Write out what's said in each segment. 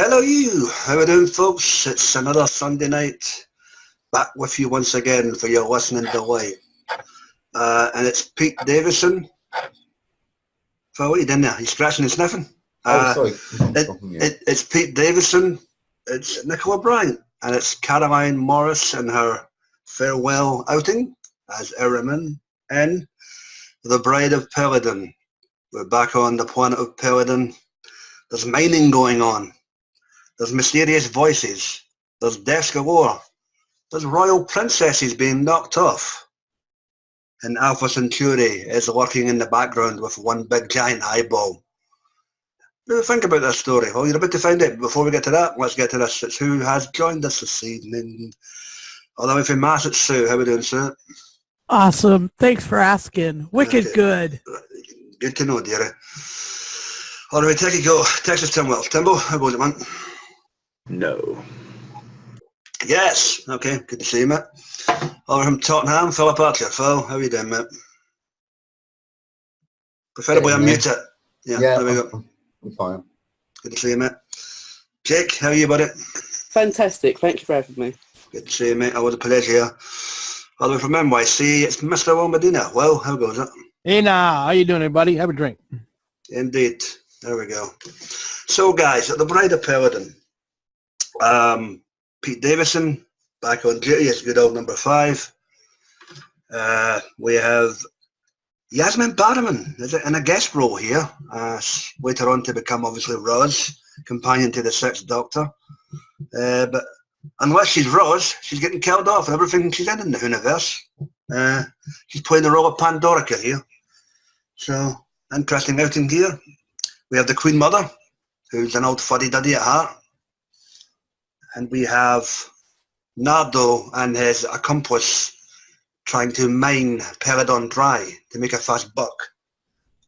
Hello you, how are we doing folks? It's another Sunday night, back with you once again for your listening delight. And it's Pete Davison. Phil, what are you doing there? Are you scratching and sniffing? Sorry. It's Pete Davison, it's Nicole Bryant, and it's Caroline Morris in her farewell outing as Erimem in the Bride of Peladon. We're back on the planet of Peladon. There's mining going on. There's mysterious voices. There's deaths galore. There's royal princesses being knocked off. And Alpha Centauri is lurking in the background with one big giant eyeball. What do you think about this story? Well, you're about to find out. Before we get to that, let's get to this. It's who has joined us this evening. All the way from Mass, it's Sue. How are we doing, Sue? Awesome. Thanks for asking. Wicked good. Good to know, dearie. All right, take it go. Texas Tim Wells. Timbo, how about it, man? No. Yes. Okay, good to see you, mate. All right, from Tottenham, Philip Archer. Phil, how are you doing, mate? Preferably unmute it. Yeah, there we go. I'm fine. Good to see you, mate. Jake, how are you, buddy? Fantastic. Thank you for having me. Good to see you, mate. Always a pleasure. All the way from NYC, it's Mr. Will Medina. Well, how goes it? Hey, now, how you doing, everybody? Have a drink. Indeed. There we go. So, guys, at the Bride of Peladon, Pete Davison back on duty as good old number 5. We have Yasmin Barman in a guest role here, later on to become obviously Roz, companion to the 6th Doctor. But unless she's Roz, she's getting killed off and everything she's in the universe. She's playing the role of Pandorica here. So, interesting outing here. We have the Queen Mother, who's an old fuddy-duddy at heart. And we have Nardo and his accomplice trying to mine Peladon dry to make a fast buck.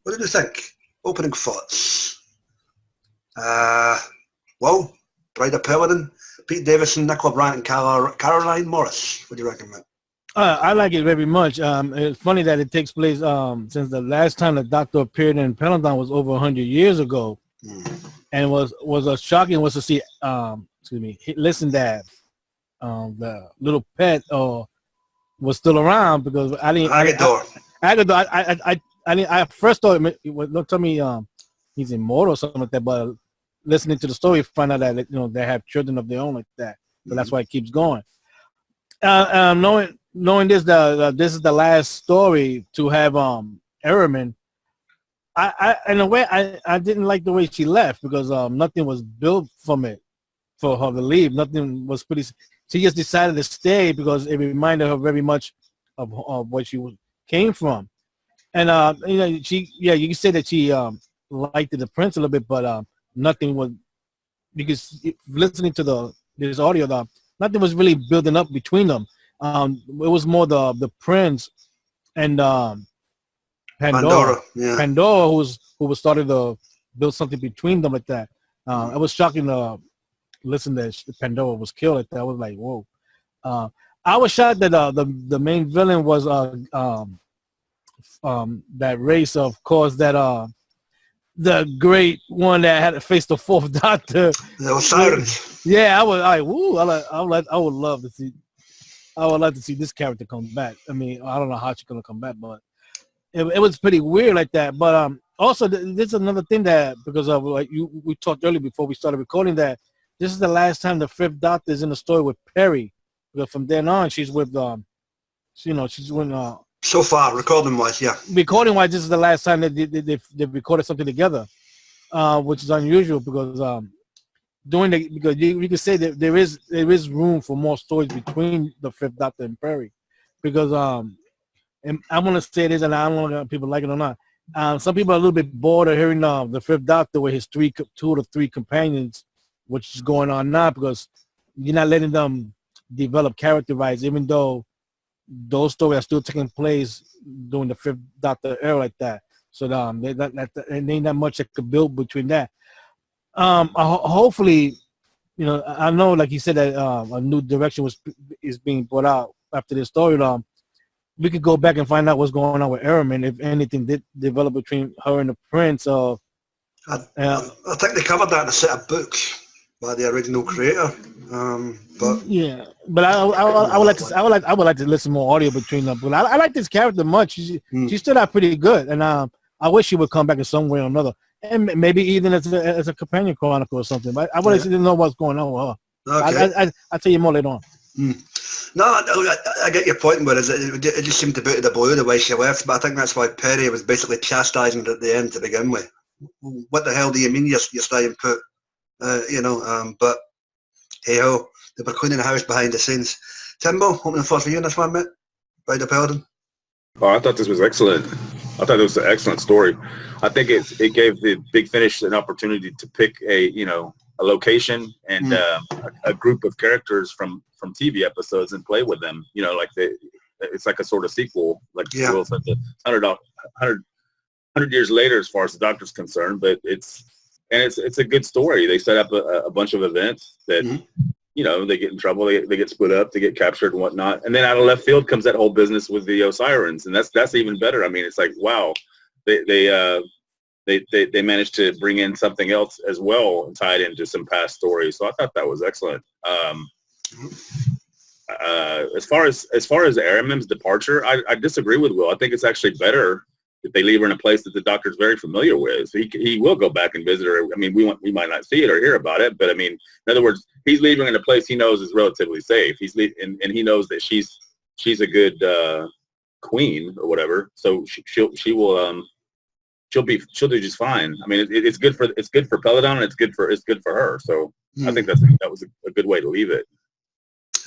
What did you think? Opening thoughts. Well, Bride of Peladon, Pete Davison, Nicole Bryant, and Caroline Morris. What do you reckon, mate? I like it very much. It's funny that it takes place since the last time the Doctor appeared in Peladon was over 100 years ago. And was shocking was to see, listen that the little pet was still around, because I didn't. Agador. I first thought don't tell me he's immortal or something like that, but listening to the story, find out that they have children of their own like that, so that's why it keeps going. Knowing this, this is the last story to have Erimem. I in a way I didn't like the way she left, because nothing was built from it for her to leave. Nothing was pretty. She just decided to stay because it reminded her very much of what she came from. And you can say that she liked the prince a little bit, but nothing was, because listening to this audio, nothing was really building up between them. It was more the prince and Pandora. Yeah. Pandora who was starting to build something between them like that. It was shocking to listen that Pandora was killed like that. I was like, whoa. I was shocked that the main villain was that race, of course, that the great one that had to face the 4th Doctor. The Osiris. Yeah, I was like, woo. I would love to see. I would like to see this character come back. I mean, I don't know how she's gonna come back, but it was pretty weird like that. But also, this is another thing that, because of we talked earlier before we started recording, that this is the last time the 5th Doctor is in the story with Peri. Because from then on, she's with she's with so far, recording wise, yeah. Recording wise, this is the last time that they recorded something together, which is unusual, because because you can say that there is room for more stories between the 5th Doctor and Peri, because and I want to say this, and I don't know if people like it or not. Some people are a little bit bored of hearing the 5th Doctor with his 2 to 3 companions, which is going on now, because you're not letting them develop character-wise, even though those stories are still taking place during the 5th Doctor era like that. So there ain't that much that could build between that. Hopefully, I know, like you said, that a new direction is being brought out after this story. We could go back and find out what's going on with Erimem, if anything did develop between her and the prince. I think they covered that in a set of books. by the original creator. But yeah, but I would like to listen more audio between them. But I like this character much. She stood out pretty good, and I wish she would come back in some way or another, and maybe even as a companion chronicle or something. But I would like to know what's going on with her. okay. I'll tell you more later on. No, I get your point, but it just seemed to boot the blue the way she left. But I think that's why Peri was basically chastising her at the end to begin with. What the hell do you mean you're staying put? But hey ho, they were cleaning the house behind the scenes. Timbo, opening thoughts for you on this one, mate? Bride of Peladon. Oh, I thought this was excellent. I thought it was an excellent story. I think it gave the Big Finish an opportunity to pick a location and a group of characters from TV episodes and play with them. It's like a sort of sequel, like Will said, 100 years later as far as the Doctor's concerned. But it's a good story. They set up a bunch of events that they get in trouble, they get split up, they get captured and whatnot, and then out of left field comes that whole business with the Osirans, and that's even better. I mean, it's like, wow, they managed to bring in something else as well and tie it into some past stories. So I thought that was excellent. As far as Erimem's departure, I disagree with Will. I think it's actually better if they leave her in a place that the Doctor's very familiar with. So he will go back and visit her. I mean, we might not see it or hear about it, but I mean, in other words, he's leaving her in a place he knows is relatively safe. And he knows that she's a good queen or whatever. So she'll do just fine. I mean, it's good for Peladon, and it's good for her. So I think that was a good way to leave it.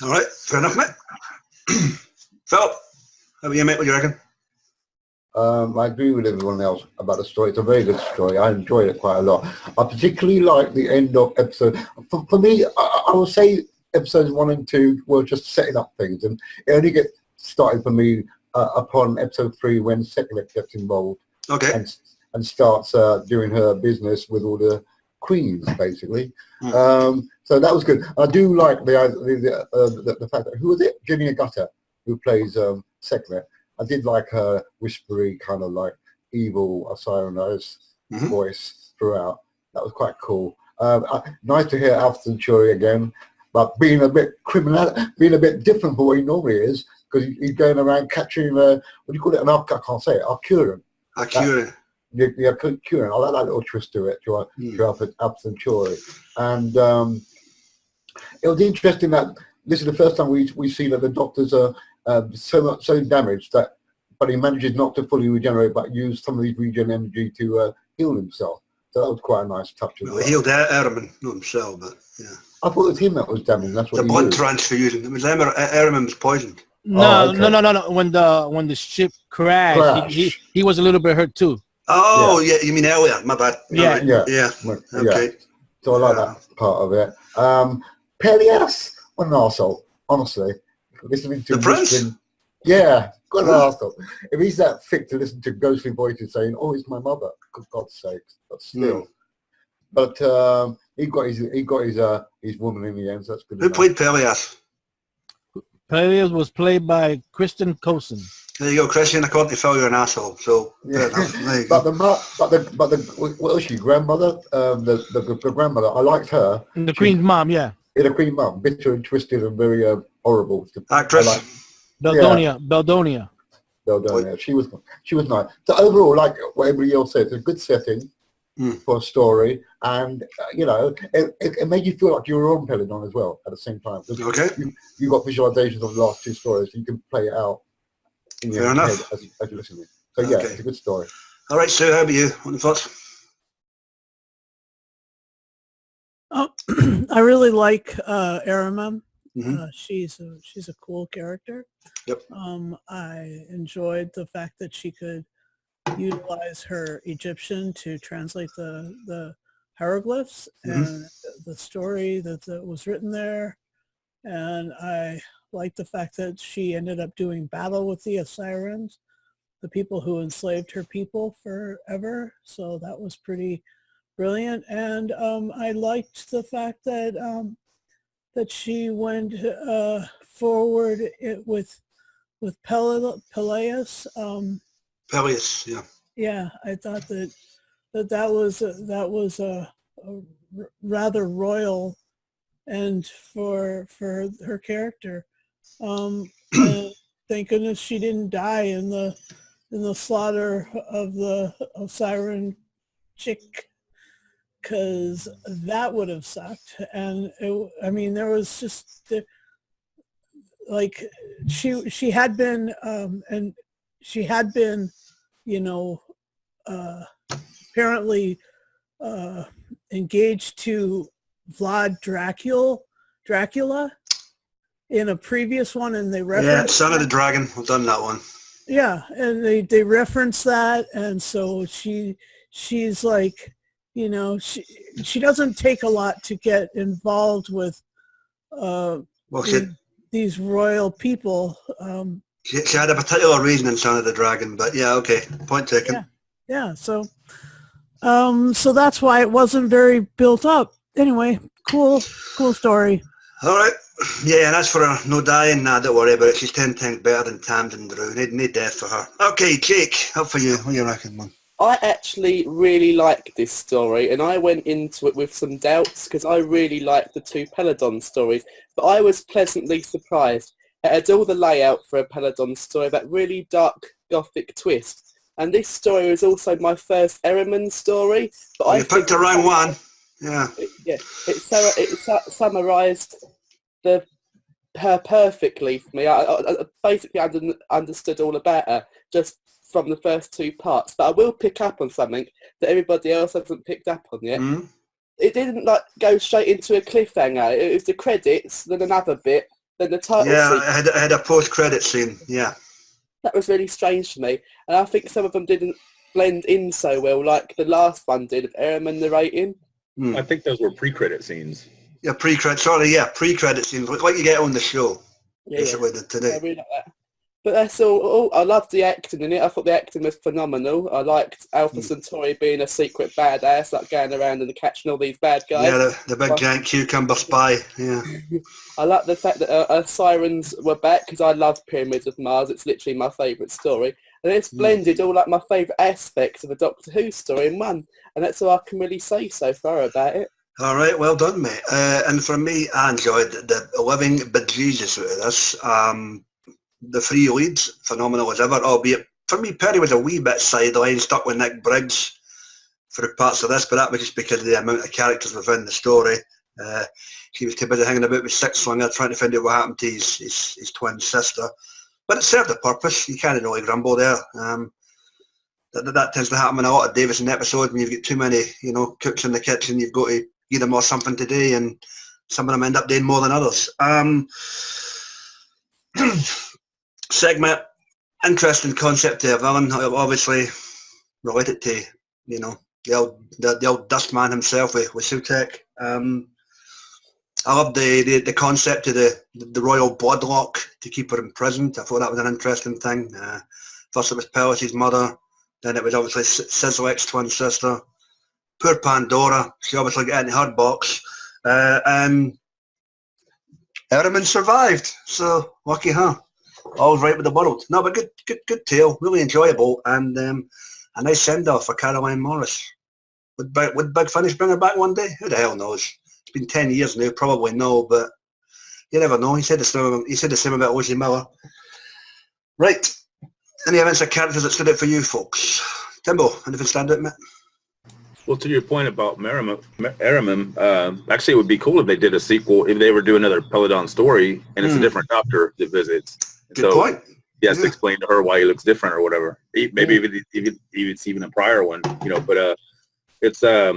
All right, fair enough, mate. Philip, how about you, mate? What do you reckon? I agree with everyone else about the story. It's a very good story. I enjoyed it quite a lot. I particularly like the end of episode. For me, I would say episodes 1 and 2 were just setting up things, and it only gets started for me upon episode 3 when Seklet gets involved. Okay. And starts doing her business with all the queens, basically. So that was good. I do like the fact that, who was it? Jenny Agata, who plays Seklet. I did like her whispery, kind of like evil Osiris voice throughout. That was quite cool. Nice to hear Alpha Centauri again, but being a bit different from what he normally is, because he's going around catching what do you call it? I can't say it. Arcurin. Arcurin. Yeah, Arcurin. I like that little twist to it, to Alpha Centauri. And it was interesting that this is the first time we see that the Doctors are so damaged but he manages not to fully regenerate, but use some of his regen energy to heal himself. So that was quite a nice touch as well. He healed Erimem, not himself, but yeah. I thought it was him that was damaged. That's what the blood transfusion. It was Erimem was poisoned. No. When the ship crashed. He was a little bit hurt too. Oh yeah, you mean earlier? My bad. Yeah. Okay. So I like that part of it. Pelias, what an arsehole, honestly. Listening to the Prince? Yeah, what an arsehole. If he's that thick to listen to ghostly voices saying, "Oh, it's my mother," for God's sake, but still. But he got his woman in the end, so that's good. Who played Pelias? Pelias was played by Kristen Coulson. There you go, Christian. According to Phil, you're an asshole. So yeah. But what was she? Grandmother, the grandmother. I liked her. And the Queen's mom, yeah. Yeah, the Queen's mom, bitter and twisted and very horrible. Actress. Beldonia. She was nice. So overall, like what everybody else said, it's a good setting for a story, and it made you feel like you were on Peladon as well at the same time. Okay. You got visualizations of the last 2 stories, so you can play it out in your head as you listen to it. So yeah, it's a good story. All right, Sue, how about you? What are your thoughts? Oh, I really like Erimem. She's a cool character. Yep. I enjoyed the fact that she could utilize her Egyptian to translate the hieroglyphs and the story that was written there. And I like the fact that she ended up doing battle with the Osirans, the people who enslaved her people forever. So that was pretty brilliant. And I liked the fact that that she went forward with Peleus. Peleus, yeah. Yeah, I thought that was a rather royal and for her character. And thank goodness she didn't die in the slaughter of the Siren chick, because that would have sucked. And I mean, there was just like she had been and she had been, you know, apparently engaged to Vlad Dracula in a previous one, and they referenced Son of the Dragon. We've done that one. Yeah, and they reference that, and so she's like, you know, she doesn't take a lot to get involved with these royal people. She had a particular reason in Son of the Dragon, but yeah, okay, point taken. Yeah. So that's why it wasn't very built up. Anyway, cool story. All right. Yeah, and as for her no dying, nah, don't worry about it. She's 10 times better than Tamsin Drew. No death for her. Okay, Jake, up for you. What do you reckon, man? I actually really like this story, and I went into it with some doubts because I really like the two Peladon stories, but I was pleasantly surprised. It had all the layout for a Peladon story, that really dark gothic twist. And this story was also my first Erimem story. But You picked the wrong one. Yeah. It summarised her perfectly for me. I basically understood all about her just from the first two parts. But I will pick up on something that everybody else hasn't picked up on yet. Mm-hmm. It didn't like go straight into a cliffhanger. It was the credits, then another bit, then the title Yeah, scene. I had a post-credit scene. Yeah. That was really strange to me. And I think some of them didn't blend in so well, like the last one did, of Erimem narrating. I think those were pre-credit scenes. Yeah, pre-credit scenes, like you get on the show. Yeah, basically today. I really like that. But that's all. I loved the acting in it. I thought the acting was phenomenal. I liked Alpha Centauri being a secret badass, like going around and catching all these bad guys. Yeah, the big giant cucumber spy. Yeah. I like the fact that Sirens were back, because I love Pyramids of Mars. It's literally my favourite story. And it's blended all like my favourite aspects of a Doctor Who story in one. And that's all I can really say so far about it. All right, well done, mate. And for me, I enjoyed the living bejesus out of this. The three leads, phenomenal as ever, albeit for me, Peri was a wee bit sidelined, stuck with Nick Briggs for parts of this, but that was just because of the amount of characters within the story. He was too busy hanging about with Six Swinger, trying to find out what happened to his twin sister. But it served a purpose. You can't really grumble there. That tends to happen in a lot of Davison episodes when you've got too many, cooks in the kitchen. You've got to give them all something to do, and some of them end up doing more than others. Segment, interesting concept to a villain, obviously related to, the old dustman himself with Sutek. I love the concept of the royal bloodlock to keep her imprisoned. I thought that was an interesting thing. First it was Pelas's mother, then it was obviously Sizzle's twin sister. Poor Pandora, she obviously got into her box. And Erimem survived, so lucky her. All's right with the world. No, but good tale, really enjoyable, and a nice send-off for Caroline Morris. Would Big Finish bring her back one day? Who the hell knows? It's been 10 years now, probably no, but you never know. He said the same about Ozzy Miller. Right. Any events or characters that stood out for you folks? Timbo, anything stand out, mate? Well, to your point about Erimem, actually it would be cool if they did a sequel, if they were doing another Peladon story, and it's a different doctor that visits. Good point. He has to explain to her why he looks different or whatever. Maybe it's even a prior one, but it's I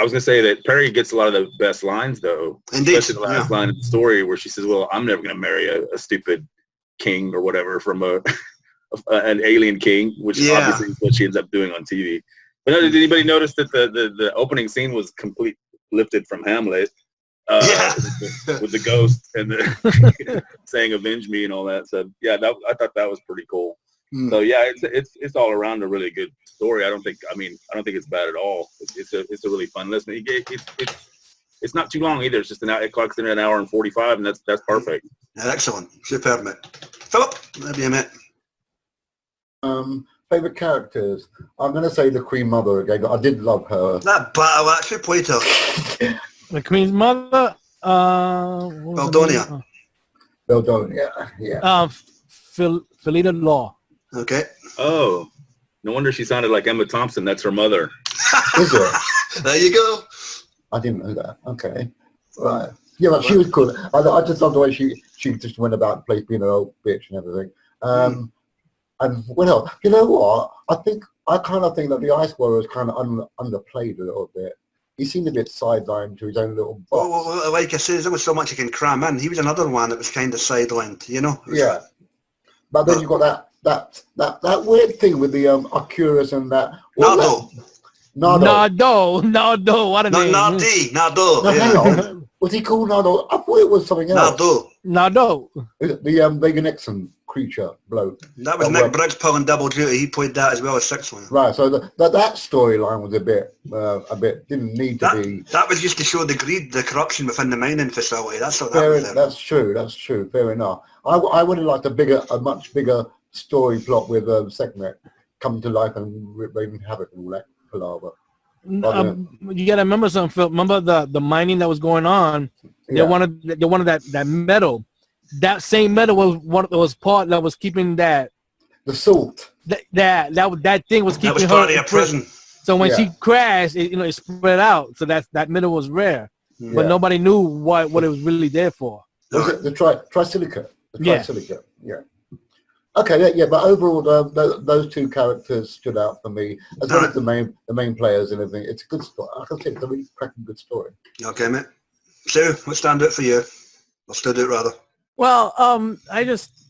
was gonna say that Peri gets a lot of the best lines though. Indeed. Especially the last line of the story where she says, well, I'm never gonna marry a stupid king or whatever from an alien king, which obviously is what she ends up doing on TV. But did anybody notice that the opening scene was lifted from Hamlet? With the ghost and the saying "avenge me" and all that. So yeah, I thought that was pretty cool. So yeah, it's all around a really good story. I don't think it's bad at all. It's a really fun listen. It's not too long either. It's just it clocks in an hour and 45, and that's perfect. Excellent, superb, mate. Philip, maybe a minute. Favorite characters? I'm going to say the Queen Mother again. I did love her. That battle actually played her. The Queen's mother, what was her Baldonia. name? Peladon, yeah. Phelida Law. Okay. Oh, no wonder she sounded like Emma Thompson. That's her mother. Is it? There you go. I didn't know that. Okay. Right. Yeah, but she was cool. I just love the way she just went about the place being an old bitch and everything. And well, you know what? I kind of think that the Ice Warrior was kind of underplayed a little bit. He seemed a bit sidelined to his own little box. Well, like I said, there's only so much you can cram in. He was another one that was kind of sidelined, you know? Yeah. But then you've got that weird thing with the Arcurus and that. Nardo. Nardo, what a name. Nardo. No, Yeah. hang on. Was he called Nardo? I thought it was something else. Nardo. The Vega Nixon creature bloke. That was Nick Briggs pulling double duty. He played that as well as Sixth One. Right, so that storyline was a bit didn't need to be. That was just to show the greed, the corruption within the mining facility. That's what that was. That's true. Fair enough. I would have liked a much bigger story plot with Sekhmet coming to life and wreaking havoc and all that palaver. You gotta remember something, Phil. Remember the mining that was going on. They wanted that metal. That same metal was part that was keeping that. The salt. That thing was keeping that was part of your prison. So when she crashed, it spread out. So that metal was rare, but nobody knew what it was really there for. Was it the trisilicate? The trisilicate. Yeah. Okay, yeah, but overall, those two characters stood out for me, as well as the main players and everything. It's a good story. I can say it's a really cracking good story. Okay, mate. Sue, what stand out for you? Or stood out, rather? Well, I just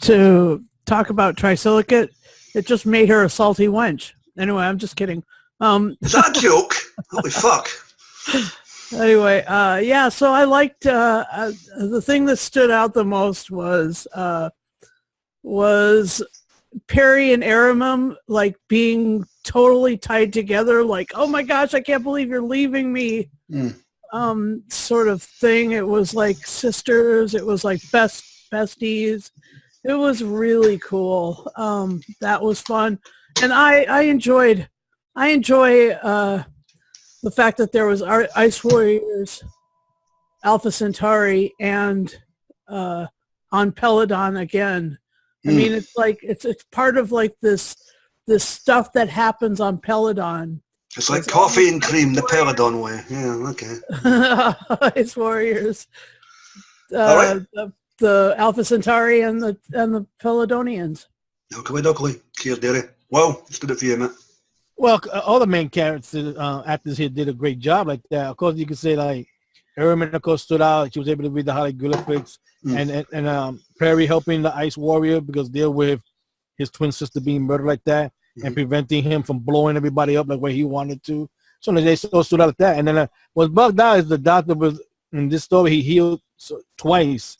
to talk about Trisilicate, it just made her a salty wench. Anyway, I'm just kidding. Is that a joke? Holy fuck. Anyway, so I liked, the thing that stood out the most was Peri and Erimem, like, being totally tied together, like, oh my gosh, I can't believe you're leaving me, sort of thing. It was like sisters, it was like besties. It was really cool. That was fun. And I enjoy the fact that there was Ice Warriors, Alpha Centauri, and on Peladon again. I mean, it's like it's part of like this stuff that happens on Peladon. It's like coffee and cream, the Peladon way. Yeah, okay. Ice Warriors, All right. the Alpha Centauri, and the Peladonians. Okay. Cheers, dearie. Well, stood it for you, mate. Well, all the main characters, actors here did a great job like that. Of course, you could say like Erimem, of course, stood out. She was able to read the hieroglyphics, and Peri helping the Ice Warrior because deal with his twin sister being murdered like that and preventing him from blowing everybody up like where he wanted to. So they still stood out like that. And then what's bugged out is the doctor was in this story. He healed twice,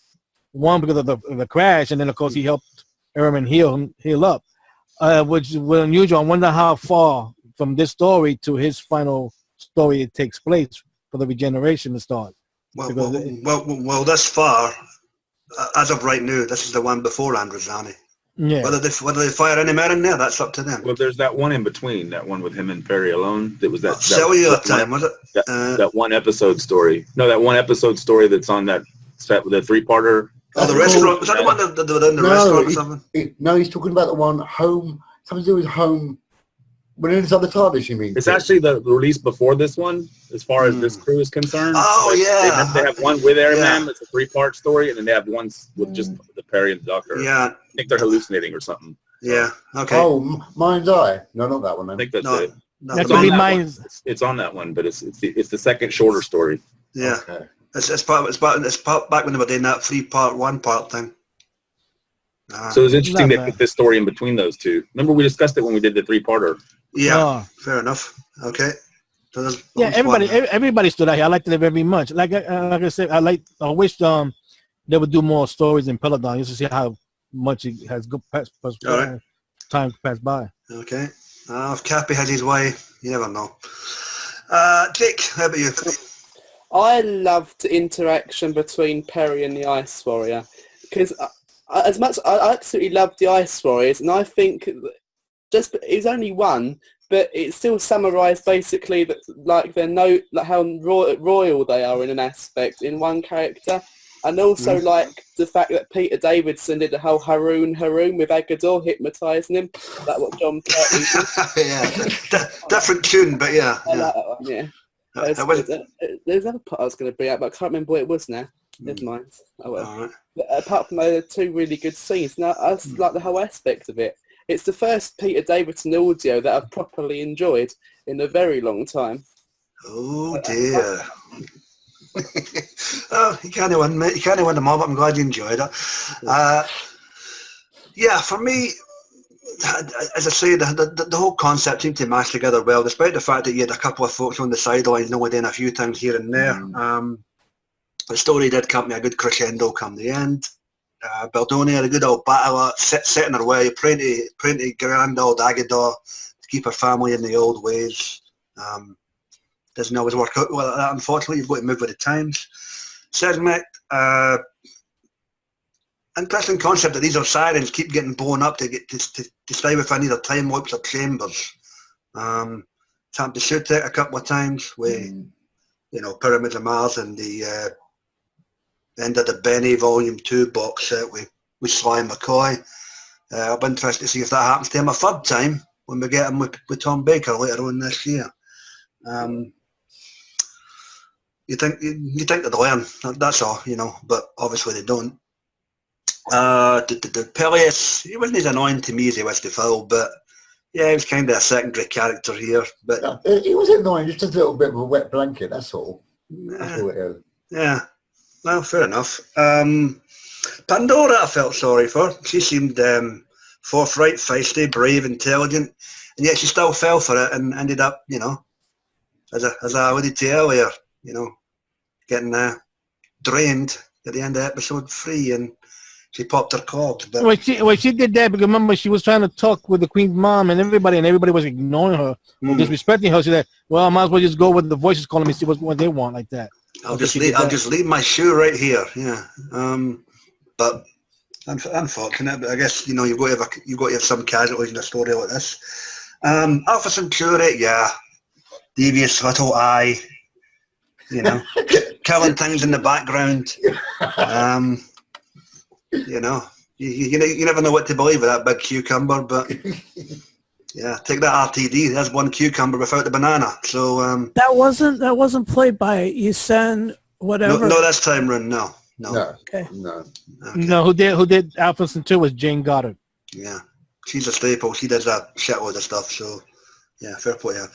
one because of the crash, and then of course he helped Erimem heal up. Which was unusual. I wonder how far from this story to his final story it takes place for the regeneration to start. Well, this far, as of right now, this is the one before Androzani. Yeah. Whether they fire any more in there, that's up to them. Well, there's that one in between, that one with him and Peri alone. That was that cellular time, was it? That one episode story. No, that one episode story that's on that set with the three-parter. Oh, the restaurant. Was that the one that were in the restaurant or something? No, he's talking about the one home. Something to do with home. When it's on the TARDIS, you mean? It's actually the release before this one, as far as this crew is concerned. Oh, yeah. They have one with Erimem. It's a three-part story, and then they have one with just the Peri and the Doctor. Yeah. I think they're hallucinating or something. Yeah. Okay. Oh, Mind's Eye. No, not that one. Then. I think that's it. No, That could be Mind's. It's on that one, but it's the second shorter story. Yeah. Okay. It's part back when they were doing that 3-part, 1-part thing. So it's interesting Not they bad. put this story in between those two. Remember we discussed it when we did the 3-parter. Yeah. Fair enough. Okay. So there's Everybody stood out here. I liked it very much. Like I said, I wish they would do more stories in Peladon just to see how much it has time passed by. Okay. If Cappy has his way, you never know. Jake, how about you? I loved the interaction between Peri and the Ice Warrior because as much I absolutely loved the Ice Warriors, and I think it was only one, but it still summarised basically that like they're no like how royal they are in an aspect in one character, and also like the fact that Peter Davison did the whole Haroon with Agador hypnotising him. Like what John Pertwee did. Yeah, different tune, but yeah. I like that one, yeah. There's another part I was going to bring up, but I can't remember what it was now. Never mind. Oh well. All right. But apart from those two really good scenes, now I like the whole aspect of it. It's the first Peter Davison audio that I've properly enjoyed in a very long time. Oh dear. Oh, you can't win, mate. You can't win them all, but I'm glad you enjoyed it. Yeah, for me, as I say, the whole concept seemed to mash together well, despite the fact that you had a couple of folks on the sidelines only in a few times here and there. The story did come to a good crescendo come the end. Peladon had a good old battle set in her way, pretty grand old Agador to keep her family in the old ways. Doesn't always work out well like that, unfortunately. You've got to move with the times. Segment, interesting concept that these are sirens keep getting blown up to stay within either time loops or chambers. It's happened to shoot it a couple of times with, you know, Pyramids of Mars and the end of the Benny Volume 2 box set with Sly McCoy. I'll be interested to see if that happens to him a third time when we get him with Tom Baker later on this year. You think that they'll learn, that's all, you know, but obviously they don't. Peleus, he wasn't as annoying to me as he was to Phil, but yeah, he was kind of a secondary character here. But no, he was annoying, just a little bit of a wet blanket, that's all. That's all it is. Yeah, well, fair enough. Pandora I felt sorry for. She seemed forthright, feisty, brave, intelligent, and yet she still fell for it and ended up, you know, as I alluded to earlier, you know, getting drained at the end of episode 3, and she popped her clog. But well, she did that because remember she was trying to talk with the Queen's mom and everybody was ignoring her, or disrespecting her. She said, "Well, I might as well just go with the voices calling me, see what they want like that." I'll just leave my shoe right here. Yeah. But unfortunate. But I guess, you know, you've got to have some casualties in a story like this. Alpha Centauri, yeah, devious little eye. You know, killing things in the background. You know, you never know what to believe of that big cucumber, but yeah, take that RTD. There's one cucumber without the banana. So that wasn't played by Isen whatever. No, this time round, no. Okay. No. Okay. No, who did Alpha Centauri was Jane Goddard. Yeah, she's a staple. She does that shitload of stuff. So yeah, fair play. Yeah.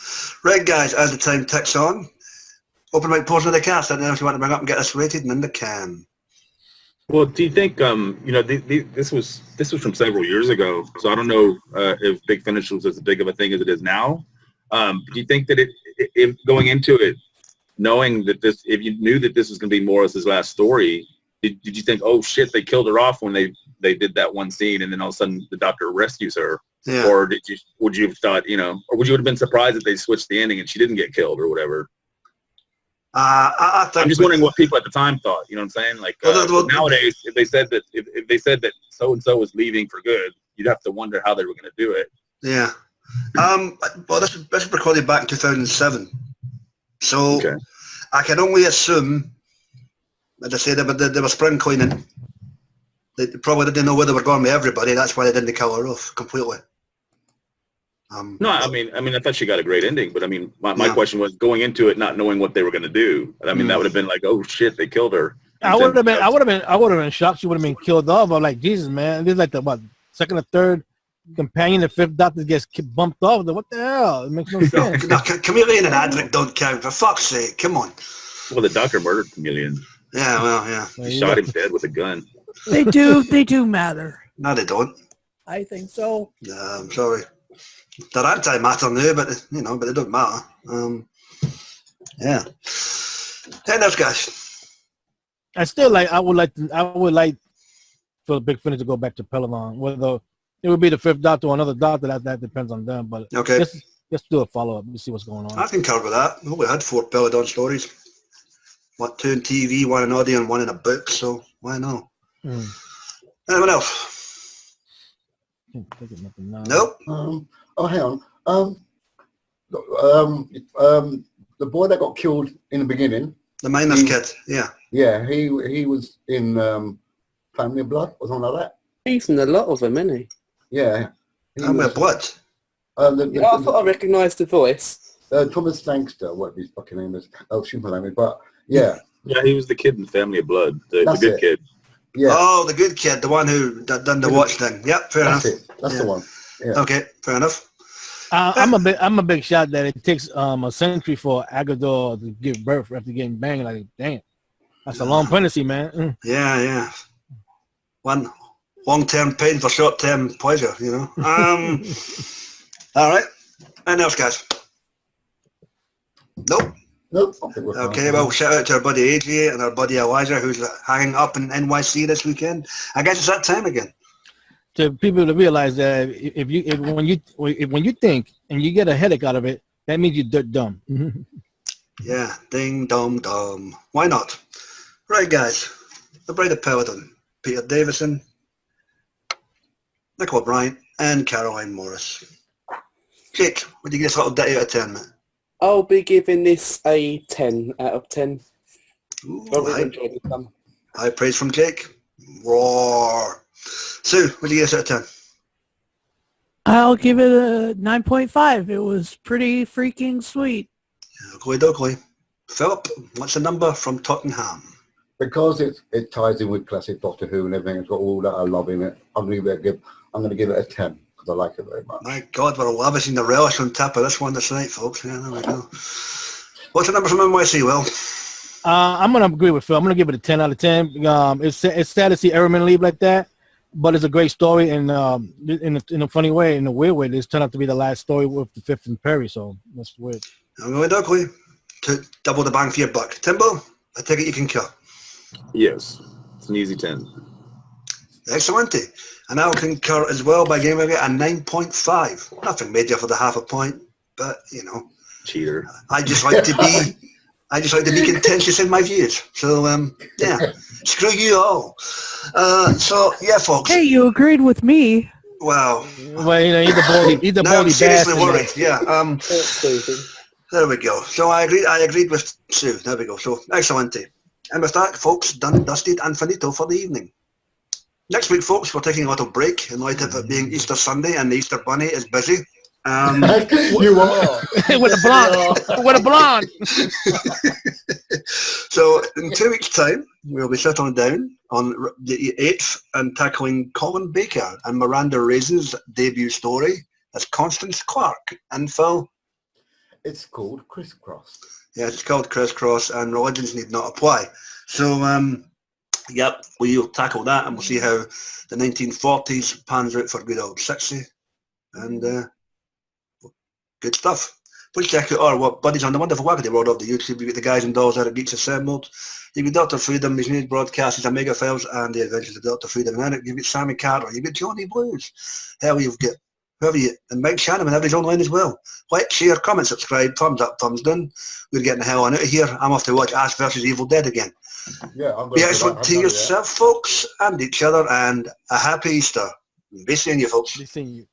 Right, guys, as the time ticks on, open mic portion of the cast. I don't know if you want to bring up and get this rated and in the can. Well, do you think, you know, this was from several years ago, so I don't know if Big Finish was as big of a thing as it is now. Do you think that if going into it, knowing that if you knew that this was going to be Morris's last story, did you think, oh shit, they killed her off when they did that one scene, and then all of a sudden the Doctor rescues her? Yeah. Or would you have thought, you know, or would you have been surprised if they switched the ending and she didn't get killed or whatever? I think I'm just wondering what people at the time thought. You know what I'm saying? Like nowadays, if they said that so and so was leaving for good, you'd have to wonder how they were going to do it. Yeah. Well, this was recorded back in 2007, so Okay. I can only assume, as I say, they were spring cleaning. They probably didn't know where they were going with everybody. That's why they didn't kill her off completely. No, I mean, I thought she got a great ending, but I mean, my question was going into it not knowing what they were going to do. I mean, that would have been like, oh shit, they killed her. I would have been shocked. She would have been killed off. I'm like, Jesus, man, this is like the second or third companion. The fifth Doctor gets bumped off. What the hell? It makes no sense. No, Chameleon and Adric don't count, for fuck's sake. Come on. Well, the Doctor murdered Chameleon. Yeah, well, yeah. He shot him dead with a gun. They do matter. No, they don't. I think so. I'm sorry. They're anti-matter now, but you know, but they don't matter. Yeah. Hey, those guys. I would like for the Big Finish to go back to Peladon. Whether it would be the fifth Doctor or another Doctor, that depends on them. But okay, let's do a follow-up and see what's going on. I can cover that. We only had 4 Peladon stories. 2 in TV, 1 in audio, and 1 in a book. So why not? Anyone else? Nope. Nope. Oh, hang on. The boy that got killed in the beginning. The miner's kid, yeah. Yeah, he was in Family of Blood or something like that. He's in a lot of them, isn't he? Yeah. Family of Blood. I thought I recognised the voice. Thomas Sangster, whatever his fucking name is. Oh, super name is, but yeah. Yeah, he was the kid in Family of Blood, the That's good it. kid. Yeah. Oh, the good kid, the one who done the watch thing. Yep, fair That's enough. it. That's Yeah. the one. Yeah. Okay, fair enough. I'm a big shot that it takes a century for Agador to give birth after getting banged. Like, damn, that's a long pregnancy, man. Yeah, yeah. One long-term pain for short-term pleasure, you know. All right. Anything else, guys? Nope. Nope. I think we're fine. Okay, well, shout out to our buddy AJ and our buddy Elijah, who's hanging up in NYC this weekend. I guess it's that time again. To people to realize that when you think and you get a headache out of it, that means you're dumb. Yeah, ding dong dong. Why not? Right, guys. The Bride of Peladon, Peter Davison, Nicole Bryant, and Caroline Morris. Jake, would you give this little ditty out of 10, mate? I'll be giving this a 10 out of 10. Ooh, I really enjoyed this one. high praise from Jake. Roar. Sue, would you give this out of 10? I'll give it a 9.5. It was pretty freaking sweet. Oakley dokley. Philip, what's the number from Tottenham? Because it ties in with classic Doctor Who and everything. It's got all that I love in it. I'm going to give it a 10 because I like it very much. My God, we're lavishing the relish on top of this one this night, folks. Yeah, there we go. What's the number from NYC, Will? I'm gonna agree with Phil. I'm gonna give it a 10 out of 10. It's sad to see Erimem leave like that, but it's a great story, and in a funny way, in a weird way, this turned out to be the last story with the fifth and Peri, so that's weird. I'm going dokley to double the bang for your buck. Timbo, I take it you can cut. Yes, it's an easy 10. Excellent. And I'll concur as well by giving it a 9.5. Nothing major for the half a point, but you know, Cheater. I just like to be contentious in my views. So yeah, screw you all. So yeah, folks. Hey, you agreed with me. Wow. Well, you know, he's a Now I'm baldy seriously bastard. worried. Yeah. There we go. So I agreed with Sue. There we go. So excellent. And with that, folks, done, dusted, and finito for the evening. Next week, folks, we're taking a little break in light of it being Easter Sunday and the Easter Bunny is busy. You want with a blonde. With a blonde. So in 2 weeks' time, we'll be settling down on the 8th and tackling Colin Baker and Miranda Raisin's debut story as Constance Clark. And Phil? It's called Crisscross. Yeah, it's called Crisscross, and religions need not apply. So, yep, we'll tackle that, and we'll see how the 1940s pans out for good old 60. And good stuff. Please check out our buddies on the wonderful wackety world of the YouTube. You get the guys and dolls out of Geeks Assembled. You get Dr. Freedom, his news broadcasts, his Omega Files, and the Adventures of Dr. Freedom. And then you get Sammy Carter, you get Johnny Blues. Hell, you've got whoever you, and Mike Shannon and everybody's online as well. Like, share, comment, subscribe, thumbs up, thumbs down. We're getting the hell on out of here. I'm off to watch Ash vs. Evil Dead again. Yeah, I'm Be excellent to yourself, folks, and each other, and a happy Easter. Be seeing you, folks. Be seeing you.